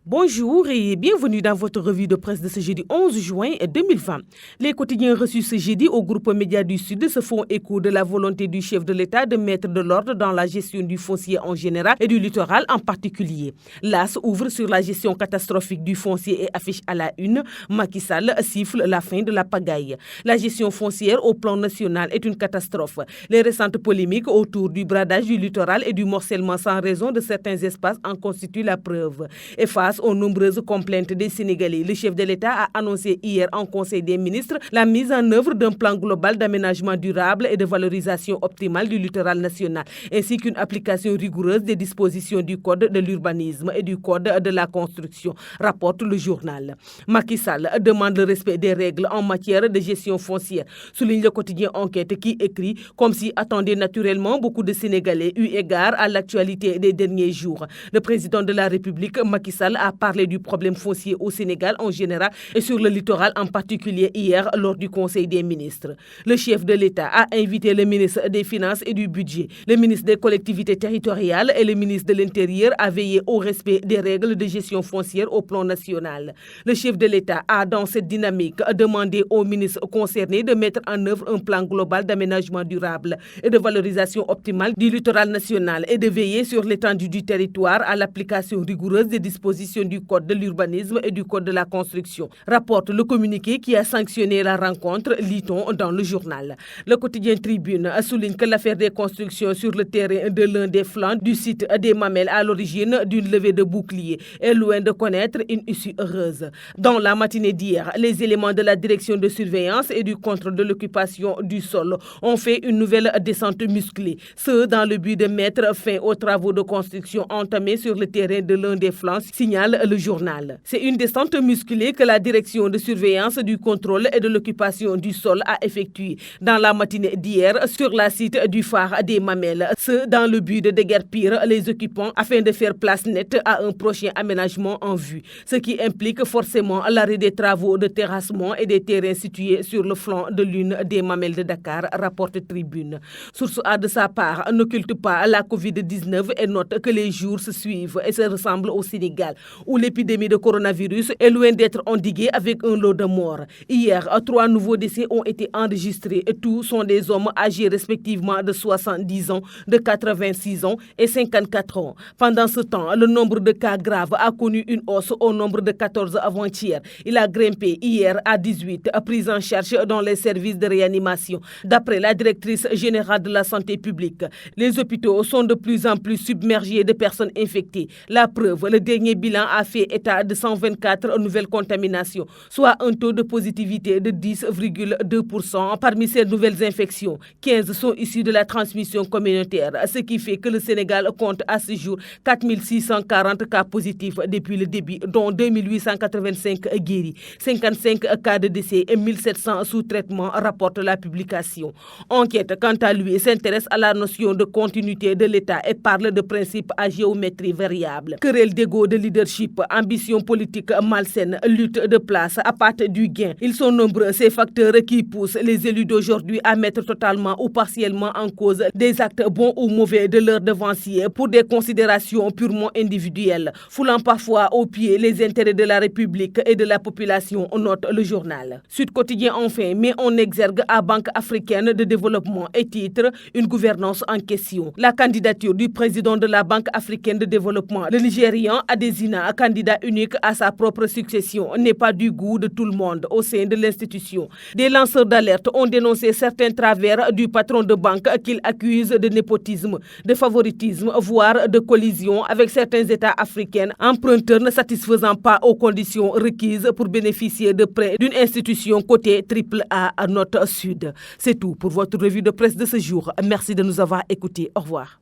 Bonjour et bienvenue dans votre revue de presse de ce jeudi 11 juin 2020. Les quotidiens reçus ce jeudi au groupe Média du Sud se font écho de la volonté du chef de l'État de mettre de l'ordre dans la gestion du foncier en général et du littoral en particulier. L'AS ouvre sur la gestion catastrophique du foncier et affiche à la une Macky Sall siffle la fin de la pagaille. La gestion foncière au plan national est une catastrophe. Les récentes polémiques autour du bradage du littoral et du morcellement sans raison de certains espaces en constituent la preuve. Et face aux nombreuses complaintes des Sénégalais, le chef de l'État a annoncé hier en Conseil des ministres la mise en œuvre d'un plan global d'aménagement durable et de valorisation optimale du littoral national, ainsi qu'une application rigoureuse des dispositions du Code de l'urbanisme et du Code de la construction, rapporte le journal. Macky Sall demande le respect des règles en matière de gestion foncière, souligne le quotidien Enquête qui écrit comme si attendait naturellement beaucoup de Sénégalais eu égard à l'actualité des derniers jours. Le président de la République, Macky Sall, a parlé du problème foncier au Sénégal en général et sur le littoral en particulier hier lors du Conseil des ministres. Le chef de l'État a invité le ministre des Finances et du Budget, le ministre des collectivités territoriales et le ministre de l'Intérieur à veiller au respect des règles de gestion foncière au plan national. Le chef de l'État a, dans cette dynamique, demandé aux ministres concernés de mettre en œuvre un plan global d'aménagement durable et de valorisation optimale du littoral national et de veiller sur l'étendue du territoire à l'application rigoureuse des dispositions du Code de l'urbanisme et du Code de la construction, rapporte le communiqué qui a sanctionné la rencontre, lit-on dans le journal. Le quotidien Tribune souligne que l'affaire des constructions sur le terrain de l'un des flancs du site des Mamelles à l'origine d'une levée de bouclier est loin de connaître une issue heureuse. Dans la matinée d'hier, les éléments de la direction de surveillance et du contrôle de l'occupation du sol ont fait une nouvelle descente musclée, ce dans le but de mettre fin aux travaux de construction entamés sur le terrain de l'un des flancs, signale le journal. C'est une descente musclée que la direction de surveillance du contrôle et de l'occupation du sol a effectuée dans la matinée d'hier sur la site du phare des Mamelles, ce dans le but de déguerpir les occupants afin de faire place nette à un prochain aménagement en vue, ce qui implique forcément l'arrêt des travaux de terrassement et des terrains situés sur le flanc de l'une des Mamelles de Dakar, rapporte Tribune. Source A de sa part n'occulte pas la Covid-19 et note que les jours se suivent et se ressemblent au Sénégal, où l'épidémie de coronavirus est loin d'être endiguée avec un lot de morts. Hier, 3 nouveaux décès ont été enregistrés et tous sont des hommes âgés respectivement de 70 ans, de 86 ans et 54 ans. Pendant ce temps, le nombre de cas graves a connu une hausse au nombre de 14 avant-hier. Il a grimpé hier à 18, pris en charge dans les services de réanimation. D'après la directrice générale de la santé publique, les hôpitaux sont de plus en plus submergés de personnes infectées. La preuve, le dernier bilan a fait état de 124 nouvelles contaminations, soit un taux de positivité de 10,2%. Parmi ces nouvelles infections, 15 sont issues de la transmission communautaire, ce qui fait que le Sénégal compte à ce jour 4640 cas positifs depuis le début, dont 2885 guéris, 55 cas de décès et 1700 sous traitement, rapporte la publication. Enquête, quant à lui, s'intéresse à la notion de continuité de l'État et parle de principes à géométrie variable. Querelle d'ego, de leadership, ambition politique malsaine, lutte de place, appât du gain. Ils sont nombreux ces facteurs qui poussent les élus d'aujourd'hui à mettre totalement ou partiellement en cause des actes bons ou mauvais de leurs devanciers pour des considérations purement individuelles, foulant parfois aux pieds les intérêts de la République et de la population, note le journal. Sud Quotidien enfin met en exergue à Banque africaine de développement et titre une gouvernance en question. La candidature du président de la Banque africaine de développement, le Nigérian Adesina, candidat unique à sa propre succession, n'est pas du goût de tout le monde au sein de l'institution. Des lanceurs d'alerte ont dénoncé certains travers du patron de banque qu'il accuse de népotisme, de favoritisme, voire de collision avec certains États africains, emprunteurs ne satisfaisant pas aux conditions requises pour bénéficier de prêts d'une institution cotée AAA à note Sud. C'est tout pour votre revue de presse de ce jour. Merci de nous avoir écoutés. Au revoir.